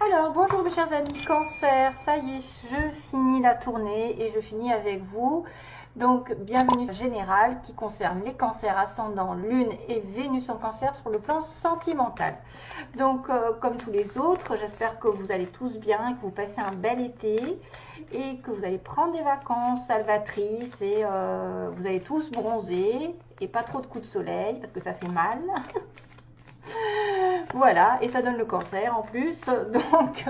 Alors, bonjour mes chers amis Cancer, ça y est, je finis la tournée et je finis avec vous. Donc, bienvenue générale qui concerne les cancers ascendant, lune et Vénus en cancer sur le plan sentimental. Donc, comme tous les autres, j'espère que vous allez tous bien, que vous passez un bel été et que vous allez prendre des vacances salvatrices et vous allez tous bronzer et pas trop de coups de soleil parce que ça fait mal. Voilà, et ça donne le cancer en plus. Donc,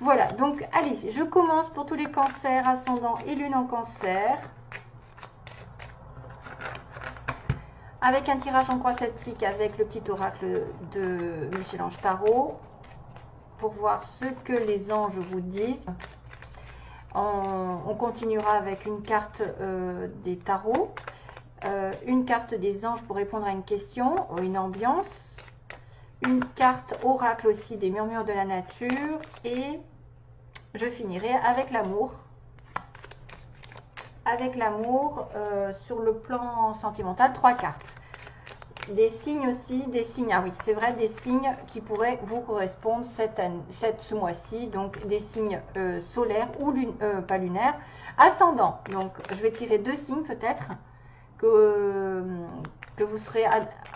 voilà. Donc, allez, je commence pour tous les cancers, ascendant et lune en cancer. Avec un tirage en croix celtique avec le petit oracle de Michel-Ange Tarot. Pour voir ce que les anges vous disent. On continuera avec une carte des tarots. Une carte des anges pour répondre à une question, une ambiance. Une carte oracle aussi des murmures de la nature et je finirai avec l'amour. Avec l'amour sur le plan sentimental, 3 cartes. Des signes aussi, des signes, ah oui c'est vrai, des signes qui pourraient vous correspondre ce mois-ci, donc des signes solaires ou pas lunaires, ascendants. Donc je vais tirer 2 signes peut-être que vous serez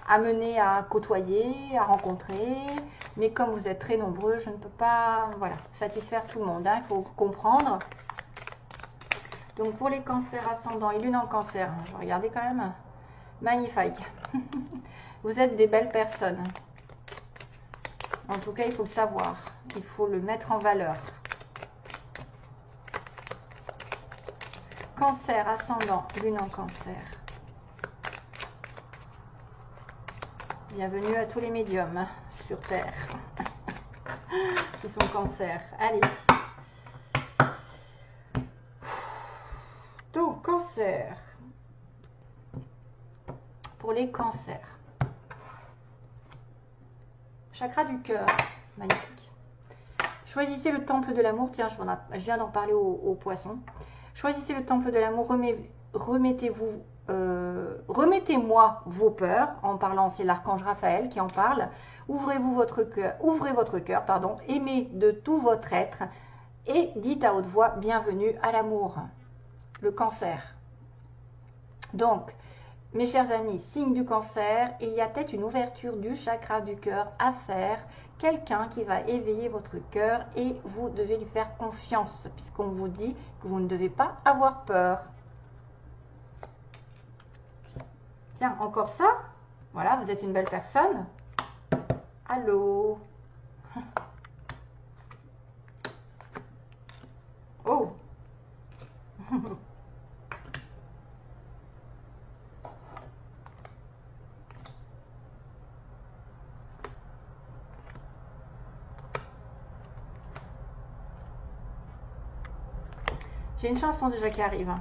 amené à côtoyer, à rencontrer, mais comme vous êtes très nombreux, je ne peux pas satisfaire tout le monde, hein, il faut comprendre. Donc pour les cancers ascendants et lune en cancer, je vais regarder quand même, magnifique. Vous êtes des belles personnes. En tout cas, il faut le savoir, il faut le mettre en valeur. Cancer ascendant, lune en cancer. Bienvenue à tous les médiums sur Terre qui sont cancer. Allez. Donc, cancer. Pour les cancers. Chakra du cœur. Magnifique. Choisissez le temple de l'amour. Tiens, je viens d'en parler aux poissons. Choisissez le temple de l'amour. Remettez-moi vos peurs, en parlant, c'est l'archange Raphaël qui en parle. Ouvrez votre cœur, pardon, aimez de tout votre être et dites à haute voix, bienvenue à l'amour. Le cancer. Donc, mes chers amis, signe du cancer, il y a peut-être une ouverture du chakra du cœur à faire. Quelqu'un qui va éveiller votre cœur et vous devez lui faire confiance, puisqu'on vous dit que vous ne devez pas avoir peur. Tiens, encore ça. Voilà, vous êtes une belle personne. Allô. Oh. J'ai une chanson déjà qui arrive.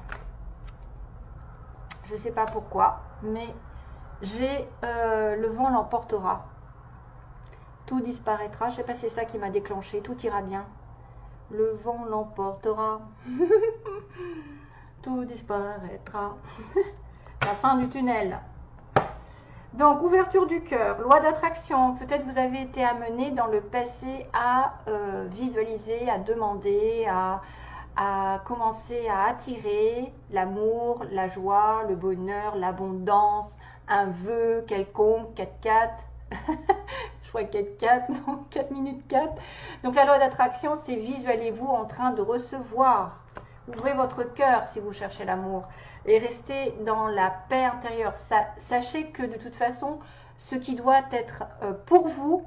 Je ne sais pas pourquoi, mais j'ai le vent l'emportera. Tout disparaîtra. Je ne sais pas si c'est ça qui m'a déclenché. Tout ira bien. Le vent l'emportera. Tout disparaîtra. La fin du tunnel. Donc, ouverture du cœur, loi d'attraction. Peut-être vous avez été amené dans le passé à visualiser, à demander, à commencer à attirer l'amour, la joie, le bonheur, l'abondance, un vœu quelconque, 4-4. Je crois 4-4, non, 4 minutes 4. Donc la loi d'attraction, c'est visualisez-vous en train de recevoir. Ouvrez votre cœur si vous cherchez l'amour et restez dans la paix intérieure. Sachez que de toute façon, ce qui doit être pour vous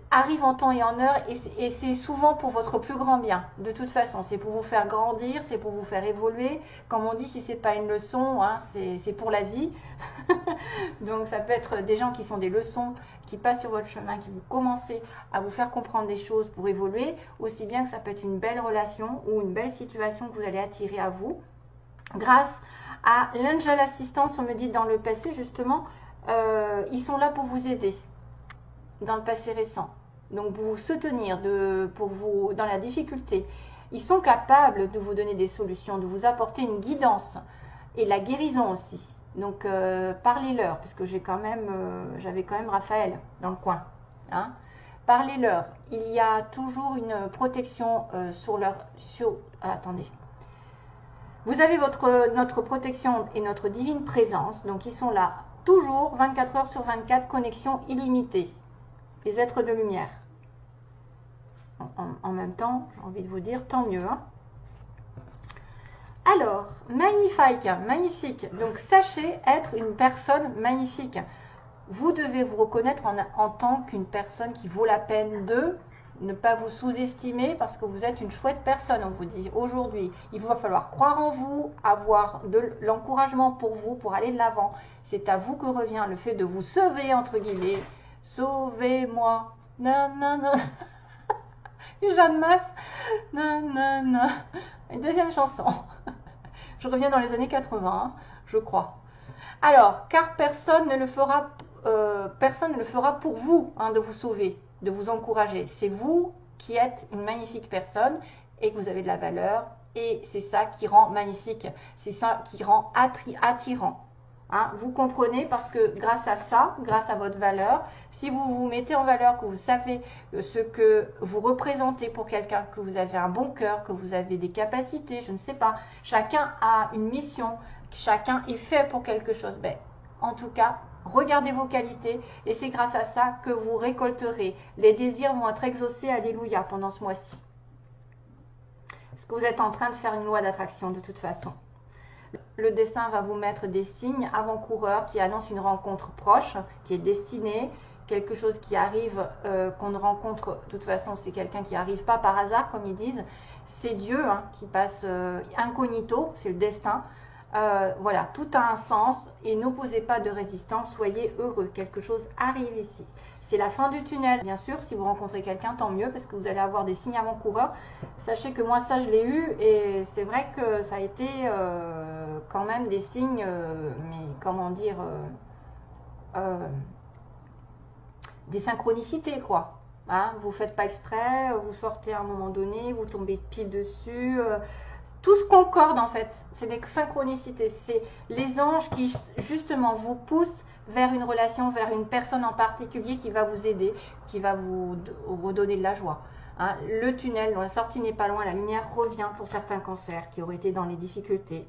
arrive en temps et en heure et c'est souvent pour votre plus grand bien. De toute façon, c'est pour vous faire grandir, c'est pour vous faire évoluer. Comme on dit, si c'est pas une leçon, hein, c'est pour la vie. Donc ça peut être des gens qui sont des leçons, qui passent sur votre chemin, qui vous commencez à vous faire comprendre des choses pour évoluer, aussi bien que ça peut être une belle relation ou une belle situation que vous allez attirer à vous. Grâce à l'Angel Assistance, on me dit dans le passé justement, ils sont là pour vous aider. Dans le passé récent, donc vous soutenir pour vous dans la difficulté. Ils sont capables de vous donner des solutions, de vous apporter une guidance et la guérison aussi. Donc parlez-leur, parce que j'avais quand même Raphaël dans le coin, hein. Parlez-leur. Il y a toujours une protection sur leur... attendez. Vous avez notre protection et notre divine présence. Donc, ils sont là toujours, 24 heures sur 24, connexion illimitée. Les êtres de lumière. En même temps, j'ai envie de vous dire, tant mieux. Hein. Alors, magnifique, magnifique. Donc, sachez être une personne magnifique. Vous devez vous reconnaître en tant qu'une personne qui vaut la peine de ne pas vous sous-estimer parce que vous êtes une chouette personne. On vous dit aujourd'hui, il va falloir croire en vous, avoir de l'encouragement pour vous, pour aller de l'avant. C'est à vous que revient le fait de vous sauver, entre guillemets. Sauvez-moi. Non, non, non. Jeanne Masse. Non, non, non. Une deuxième chanson. Je reviens dans les années 80, hein, je crois. Alors, car personne ne le fera pour vous hein, de vous sauver, de vous encourager. C'est vous qui êtes une magnifique personne et que vous avez de la valeur. Et c'est ça qui rend magnifique. C'est ça qui rend attirant. Hein, vous comprenez parce que grâce à ça, grâce à votre valeur, si vous vous mettez en valeur, que vous savez ce que vous représentez pour quelqu'un, que vous avez un bon cœur, que vous avez des capacités, je ne sais pas, chacun a une mission, chacun est fait pour quelque chose. Ben, en tout cas, regardez vos qualités et c'est grâce à ça que vous récolterez. Les désirs vont être exaucés, alléluia, pendant ce mois-ci. Parce que vous êtes en train de faire une loi d'attraction de toute façon. Le destin va vous mettre des signes avant-coureurs qui annoncent une rencontre proche, qui est destinée, quelque chose qui arrive, qu'on ne rencontre, de toute façon c'est quelqu'un qui n'arrive pas par hasard comme ils disent, c'est Dieu hein, qui passe incognito, c'est le destin. Voilà, tout a un sens et n'opposez pas de résistance, soyez heureux, quelque chose arrive ici. C'est la fin du tunnel, bien sûr, si vous rencontrez quelqu'un, tant mieux, parce que vous allez avoir des signes avant-coureurs. Sachez que moi, ça, je l'ai eu, et c'est vrai que ça a été quand même des signes, mais comment dire, des synchronicités, quoi. Hein, vous ne faites pas exprès, vous sortez à un moment donné, vous tombez pile dessus, tout se concorde en fait, c'est des synchronicités, c'est les anges qui justement vous poussent vers une relation, vers une personne en particulier qui va vous aider, qui va vous redonner de la joie. Hein, le tunnel, la sortie n'est pas loin, la lumière revient pour certains cancers qui auraient été dans les difficultés,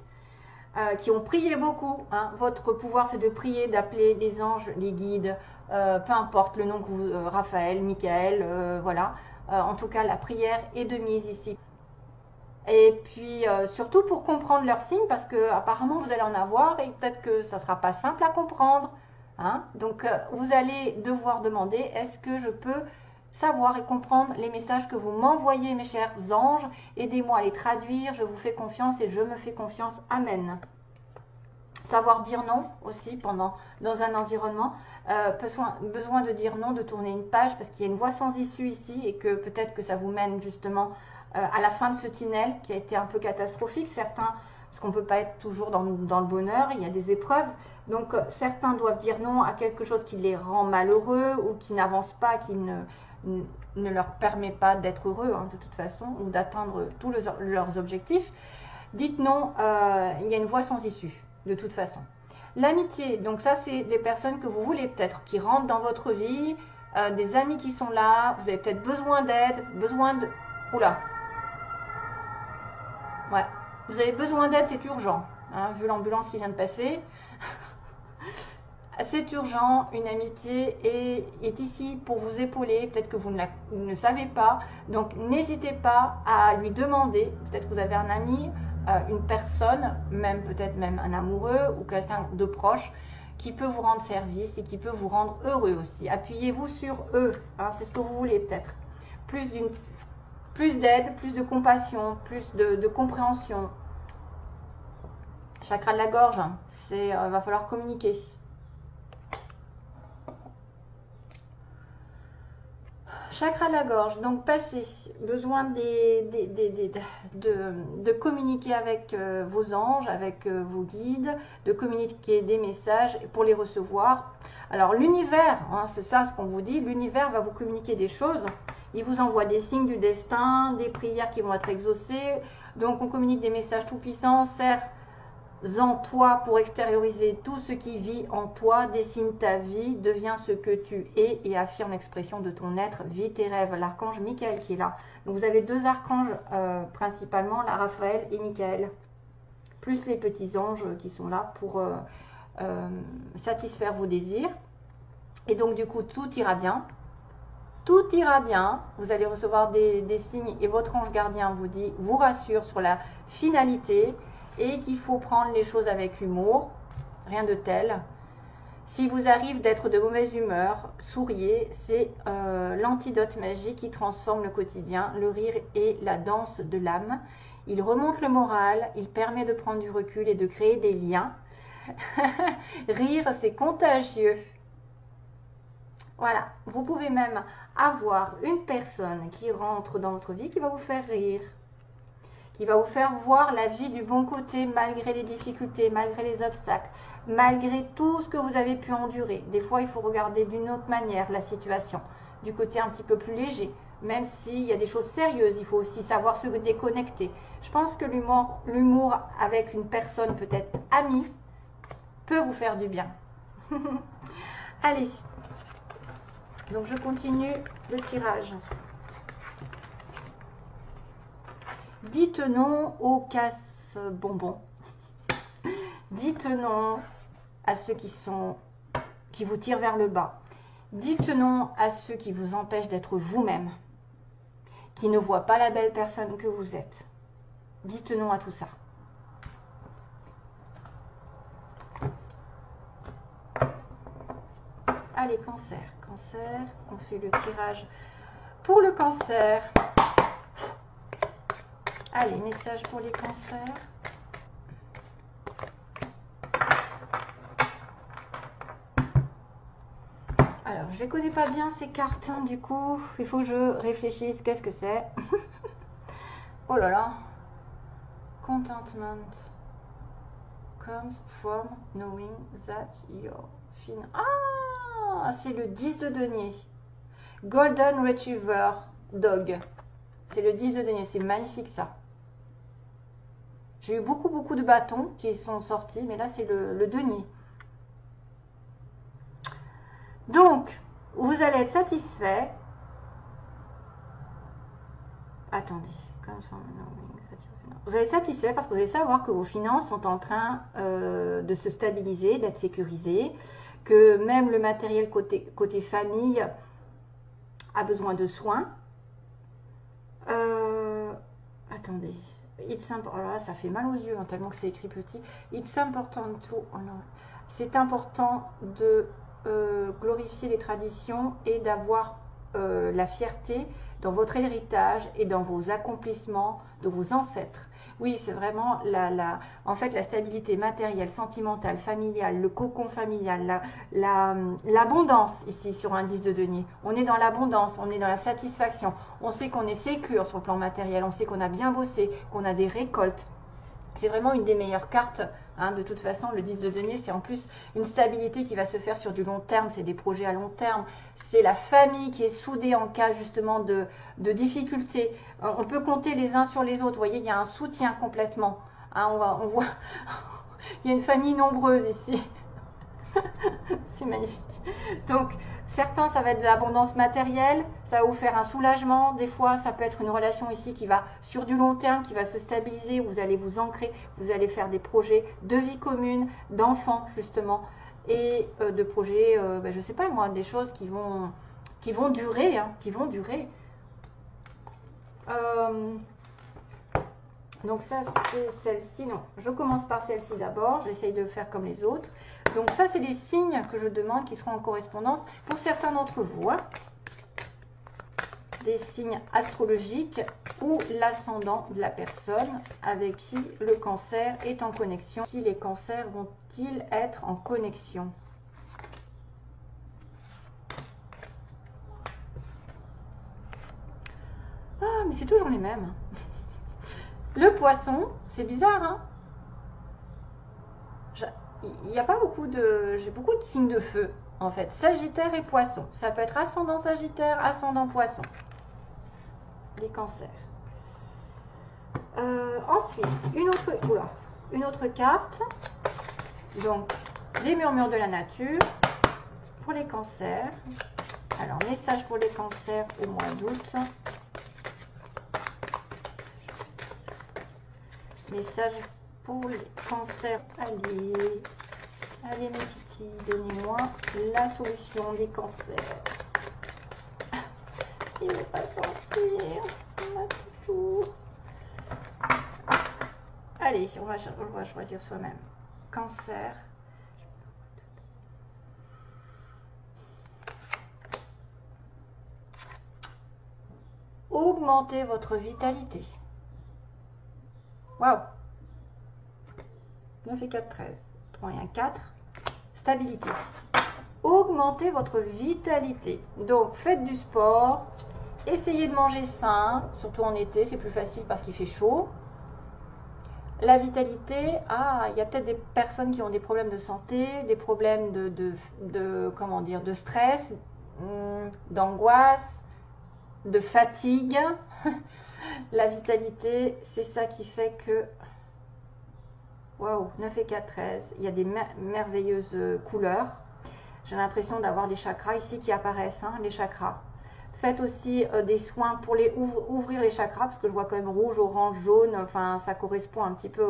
qui ont prié beaucoup. Hein. Votre pouvoir, c'est de prier, d'appeler les anges, les guides, peu importe le nom que vous, Raphaël, Michael, voilà. En tout cas, la prière est de mise ici. Et puis surtout pour comprendre leurs signes, parce que apparemment vous allez en avoir et peut-être que ça ne sera pas simple à comprendre. Hein. Donc vous allez devoir demander, est-ce que je peux savoir et comprendre les messages que vous m'envoyez, mes chers anges? Aidez-moi à les traduire, je vous fais confiance et je me fais confiance. Amen. Savoir dire non aussi dans un environnement. Besoin de dire non, de tourner une page parce qu'il y a une voie sans issue ici et que peut-être que ça vous mène justement à la fin de ce tunnel qui a été un peu catastrophique. Certains, parce qu'on ne peut pas être toujours dans le bonheur, il y a des épreuves. Donc certains doivent dire non à quelque chose qui les rend malheureux ou qui n'avance pas, qui ne leur permet pas d'être heureux hein, de toute façon ou d'atteindre tous leurs objectifs. Dites non, il y a une voie sans issue de toute façon. L'amitié, donc ça c'est des personnes que vous voulez peut-être, qui rentrent dans votre vie, des amis qui sont là, vous avez peut-être besoin d'aide, besoin de... Oula. Ouais, vous avez besoin d'aide, c'est urgent, hein, vu l'ambulance qui vient de passer. C'est urgent, une amitié est ici pour vous épauler, peut-être que vous ne savez pas, donc n'hésitez pas à lui demander, peut-être que vous avez un ami, une personne, même peut-être même un amoureux ou quelqu'un de proche qui peut vous rendre service et qui peut vous rendre heureux aussi. Appuyez-vous sur eux, hein, c'est ce que vous voulez peut-être. Plus d'aide, plus de compassion, plus de compréhension. Chakra de la gorge, va falloir communiquer. Chakra de la gorge, donc passez, besoin de communiquer avec vos anges, avec vos guides, de communiquer des messages pour les recevoir. Alors l'univers, hein, c'est ça ce qu'on vous dit, l'univers va vous communiquer des choses, il vous envoie des signes du destin, des prières qui vont être exaucées, donc on communique des messages tout puissants, en toi pour extérioriser tout ce qui vit en toi, dessine ta vie, deviens ce que tu es et affirme l'expression de ton être, vis tes rêves. L'archange Michael qui est là. Donc vous avez deux archanges principalement, la Raphaël et Michael, plus les petits anges qui sont là pour satisfaire vos désirs. Et donc du coup tout ira bien. Tout ira bien, vous allez recevoir des signes et votre ange gardien vous rassure sur la finalité et qu'il faut prendre les choses avec humour, rien de tel. S'il vous arrive d'être de mauvaise humeur, souriez, c'est l'antidote magique qui transforme le quotidien. Le rire est la danse de l'âme. Il remonte le moral, il permet de prendre du recul et de créer des liens. Rire, c'est contagieux. Voilà, vous pouvez même avoir une personne qui rentre dans votre vie qui va vous faire rire, qui va vous faire voir la vie du bon côté malgré les difficultés, malgré les obstacles, malgré tout ce que vous avez pu endurer. Des fois, il faut regarder d'une autre manière la situation, du côté un petit peu plus léger. Même s'il y a des choses sérieuses, il faut aussi savoir se déconnecter. Je pense que l'humour avec une personne peut-être amie peut vous faire du bien. Allez. Donc je continue le tirage. Dites non aux casse-bonbons. Dites non à ceux qui vous tirent vers le bas. Dites non à ceux qui vous empêchent d'être vous-même, qui ne voient pas la belle personne que vous êtes. Dites non à tout ça. Allez, cancer. Cancer, on fait le tirage pour le cancer. Allez, message pour les cancers. Alors, je ne les connais pas bien ces cartes, hein, du coup, il faut que je réfléchisse. Qu'est-ce que c'est? Oh là là. Contentment comes from knowing that you're fin. Ah, c'est le 10 de denier. Golden Retriever Dog. C'est le 10 de denier, c'est magnifique ça. J'ai eu beaucoup de bâtons qui sont sortis, mais là c'est le denier. Donc, vous allez être satisfait. Attendez. Vous allez être satisfait parce que vous allez savoir que vos finances sont en train de se stabiliser, d'être sécurisées, que même le matériel côté famille a besoin de soins. Attendez. Oh là, ça fait mal aux yeux, hein, tellement que c'est écrit petit. It's important to... Oh non. C'est important de glorifier les traditions et d'avoir la fierté dans votre héritage et dans vos accomplissements de vos ancêtres. Oui, c'est vraiment en fait, la stabilité matérielle, sentimentale, familiale, le cocon familial, l'abondance ici sur un 10 de denier. On est dans l'abondance, on est dans la satisfaction. On sait qu'on est sécure sur le plan matériel, on sait qu'on a bien bossé, qu'on a des récoltes. C'est vraiment une des meilleures cartes. Hein, de toute façon, le 10 de denier, c'est en plus une stabilité qui va se faire sur du long terme. C'est des projets à long terme. C'est la famille qui est soudée en cas justement de difficultés. On peut compter les uns sur les autres. Vous voyez, il y a un soutien complètement. Hein, on voit, il y a une famille nombreuse ici. C'est magnifique. Donc, certains, ça va être de l'abondance matérielle, ça va vous faire un soulagement. Des fois, ça peut être une relation ici qui va sur du long terme, qui va se stabiliser. Vous allez vous ancrer, vous allez faire des projets de vie commune, d'enfants justement, et de projets, je ne sais pas moi, des choses qui vont durer, hein, qui vont durer. Donc ça, c'est celle-ci. Non, je commence par celle-ci d'abord. J'essaye de faire comme les autres. Donc ça, c'est les signes que je demande qui seront en correspondance pour certains d'entre vous. Hein. Des signes astrologiques ou l'ascendant de la personne avec qui le cancer est en connexion. Qui les cancers vont-ils être en connexion? Ah, mais c'est toujours les mêmes. Le poisson, c'est bizarre, hein? Il n'y a pas beaucoup de... J'ai beaucoup de signes de feu, en fait. Sagittaire et poisson. Ça peut être ascendant sagittaire, ascendant poisson. Les cancers. Ensuite, une autre... Oula, une autre carte. Donc, les murmures de la nature pour les cancers. Alors, message pour les cancers au mois d'août. Message pour les cancers. Allez, allez mes petits, donnez-moi la solution des cancers. Il ne veut pas sortir. Allez, on va choisir soi-même. Cancer. Augmentez votre vitalité. Waouh. 9 et 4, 13. 3 et 1, 4. Stabilité. Augmentez votre vitalité. Donc, faites du sport. Essayez de manger sain, surtout en été, c'est plus facile parce qu'il fait chaud. La vitalité, il y a peut-être des personnes qui ont des problèmes de santé, des problèmes comment dire, de stress, d'angoisse, de fatigue. La vitalité, c'est ça qui fait que, waouh, 9 et 4, 13, il y a des merveilleuses couleurs. J'ai l'impression d'avoir des chakras ici qui apparaissent, hein, les chakras. Faites aussi des soins pour ouvrir les chakras, parce que je vois quand même rouge, orange, jaune, enfin ça correspond un petit peu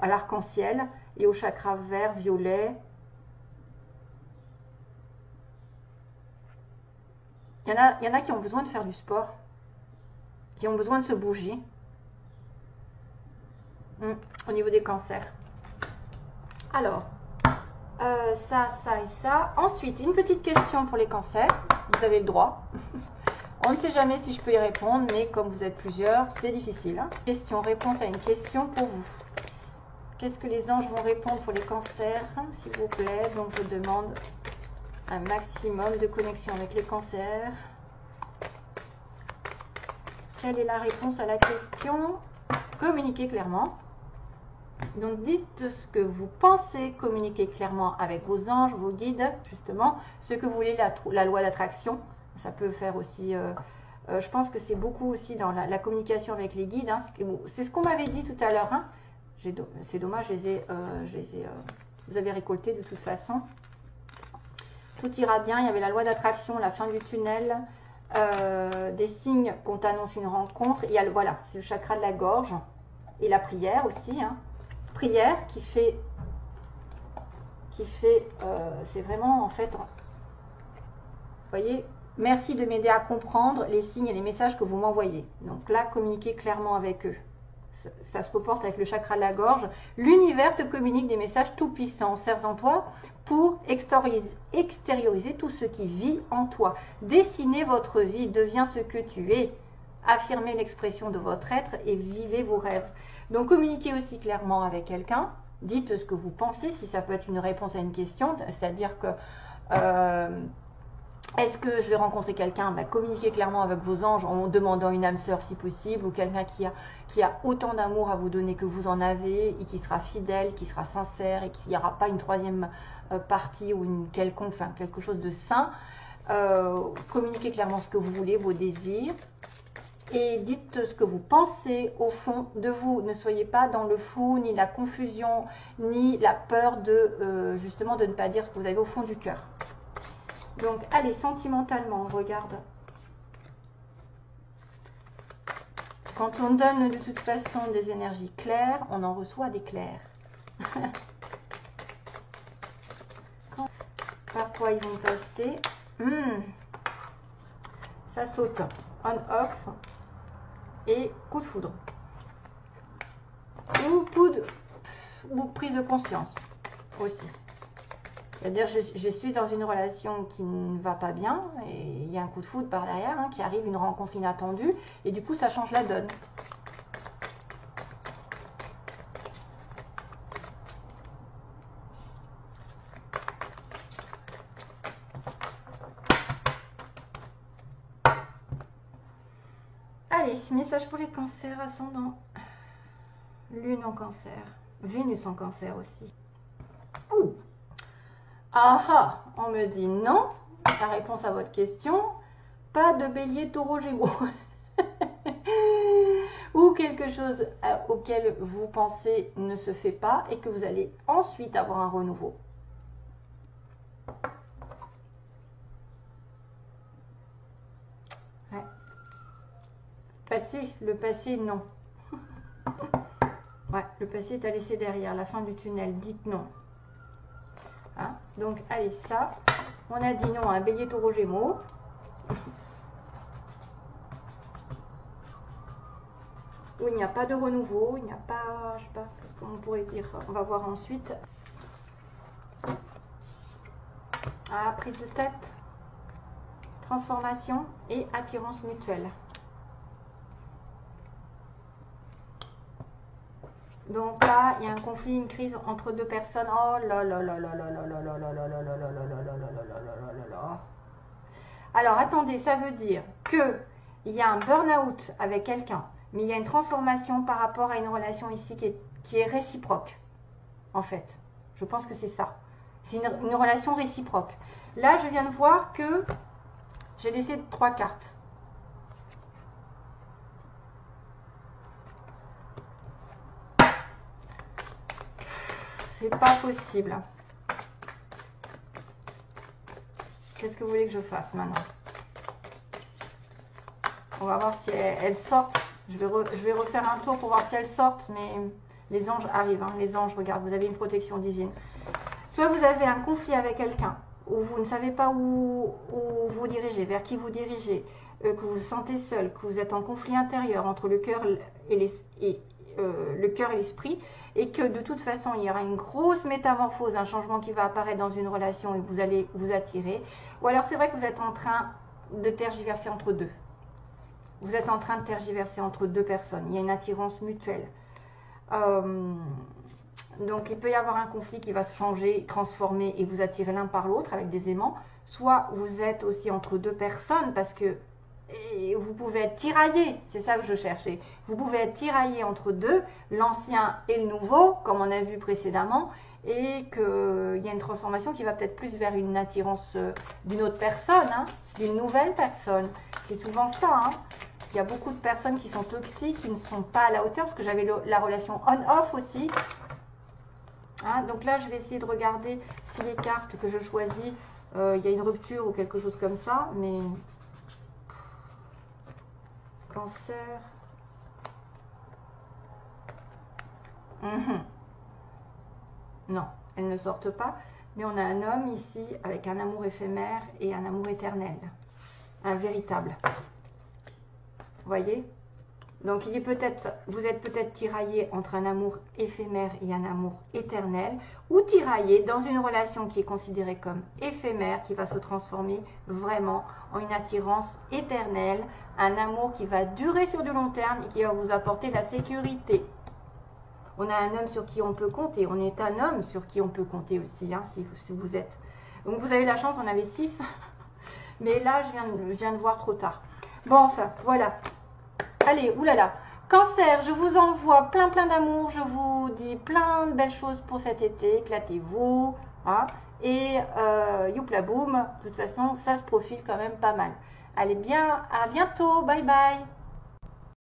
à l'arc-en-ciel, et au chakra vert, violet. Il y en a qui ont besoin de faire du sport, qui ont besoin de se bouger au niveau des cancers. Alors, ça et ça. Ensuite, une petite question pour les cancers, vous avez le droit. On ne sait jamais si je peux y répondre, mais comme vous êtes plusieurs, c'est difficile. Hein. Question, réponse à une question pour vous. Qu'est-ce que les anges vont répondre pour les cancers, s'il vous plaît? Donc, je demande un maximum de connexion avec les cancers. Quelle est la réponse à la question? Communiquez clairement. Donc, dites ce que vous pensez, communiquez clairement avec vos anges, vos guides, justement, ce que vous voulez, la loi d'attraction. Ça peut faire aussi, je pense que c'est beaucoup aussi dans la communication avec les guides. Hein, c'est ce qu'on m'avait dit tout à l'heure. Hein. C'est dommage, vous avez récolté de toute façon. Tout ira bien. Il y avait la loi d'attraction, la fin du tunnel, des signes qu'on t'annonce une rencontre. Il y a voilà, c'est le chakra de la gorge et la prière aussi. Hein. Prière qui fait, c'est vraiment en fait, vous voyez. Merci de m'aider à comprendre les signes et les messages que vous m'envoyez. Donc là, communiquez clairement avec eux. Ça se reporte avec le chakra de la gorge. L'univers te communique des messages tout puissants. Serre en toi pour extérioriser tout ce qui vit en toi. Dessinez votre vie, deviens ce que tu es. Affirmez l'expression de votre être et vivez vos rêves. Donc communiquez aussi clairement avec quelqu'un. Dites ce que vous pensez, si ça peut être une réponse à une question. C'est-à-dire que... est-ce que je vais rencontrer quelqu'un? Communiquez clairement avec vos anges en demandant une âme sœur si possible, ou quelqu'un qui a autant d'amour à vous donner que vous en avez, et qui sera fidèle, qui sera sincère, et qu'il n'y aura pas une troisième partie ou une quelconque, enfin quelque chose de sain. Communiquez clairement ce que vous voulez, vos désirs, et dites ce que vous pensez au fond de vous. Ne soyez pas dans le flou, ni la confusion, ni la peur de justement de ne pas dire ce que vous avez au fond du cœur. Donc, allez, sentimentalement, on regarde. Quand on donne de toute façon des énergies claires, on en reçoit des clairs. Par quoi ils vont passer? Ça saute. On-off et coup de foudre. Ou prise de conscience aussi. C'est-à-dire, je suis dans une relation qui ne va pas bien, et il y a un coup de foudre par derrière, hein, qui arrive, une rencontre inattendue, et du coup, ça change la donne. Allez, message pour les cancers ascendant. Lune en cancer. Vénus en cancer aussi. Ouh. Ah, on me dit non. La réponse à votre question, pas de bélier, taureau, gémeaux. Ou quelque chose auquel vous pensez ne se fait pas et que vous allez ensuite avoir un renouveau. Ouais. Le passé, non. Ouais, le passé est à laisser derrière, la fin du tunnel, dites non. Hein? Donc, allez, ça, on a dit non à un bélier taureau gémeaux. Où il n'y a pas de renouveau, il n'y a pas, je sais pas comment on pourrait dire, on va voir ensuite. Ah, prise de tête, transformation et attirance mutuelle. Donc là, il y a un conflit, une crise entre deux personnes. Oh là là là là là là là là là là là là là là là là là là là. Alors attendez, ça veut dire que il y a un burn-out avec quelqu'un, mais il y a une transformation par rapport à une relation ici qui est réciproque, en fait. Je pense que c'est ça. C'est une relation réciproque. Là, je viens de voir que j'ai laissé 3 cartes. C'est pas possible. Qu'est-ce que vous voulez que je fasse maintenant? On va voir si elles sortent. Je vais refaire un tour pour voir si elles sortent, mais les anges arrivent. Hein. Les anges, regarde, vous avez une protection divine. Soit vous avez un conflit avec quelqu'un, où vous ne savez pas où vous dirigez, vers qui vous dirigez, que vous vous sentez seul, que vous êtes en conflit intérieur entre le cœur et l'esprit, et que de toute façon, il y aura une grosse métamorphose, un changement qui va apparaître dans une relation et vous allez vous attirer. Ou alors c'est vrai que vous êtes en train de tergiverser entre deux. Vous êtes en train de tergiverser entre deux personnes. Il y a une attirance mutuelle. Donc, il peut y avoir un conflit qui va se changer, transformer et vous attirer l'un par l'autre avec des aimants. Soit vous êtes aussi entre deux personnes parce que vous pouvez être tiraillé. C'est ça que je cherchais. Vous pouvez être tiraillé entre deux, l'ancien et le nouveau, comme on a vu précédemment, et qu'il y a une transformation qui va peut-être plus vers une attirance d'une autre personne, hein, d'une nouvelle personne. C'est souvent ça, hein. Il y a beaucoup de personnes qui sont toxiques, qui ne sont pas à la hauteur, parce que j'avais la relation on-off aussi. Hein, donc là, je vais essayer de regarder si les cartes que je choisis, il y a une rupture ou quelque chose comme ça, mais... Cancer... Non, elles ne sortent pas, mais on a un homme ici avec un amour éphémère et un amour éternel. Un véritable. Vous voyez? Donc vous êtes peut-être tiraillé entre un amour éphémère et un amour éternel, ou tiraillé dans une relation qui est considérée comme éphémère, qui va se transformer vraiment en une attirance éternelle, un amour qui va durer sur du long terme et qui va vous apporter la sécurité. On a un homme sur qui on peut compter, on est un homme sur qui on peut compter aussi, hein, si vous êtes. Donc vous avez la chance, on avait 6, mais là je viens de voir trop tard. Bon, enfin, voilà. Allez, oulala. Cancer, je vous envoie plein d'amour. Je vous dis plein de belles choses pour cet été. Éclatez-vous. Hein, et youpla boum. De toute façon, ça se profile quand même pas mal. Allez bien, à bientôt. Bye bye.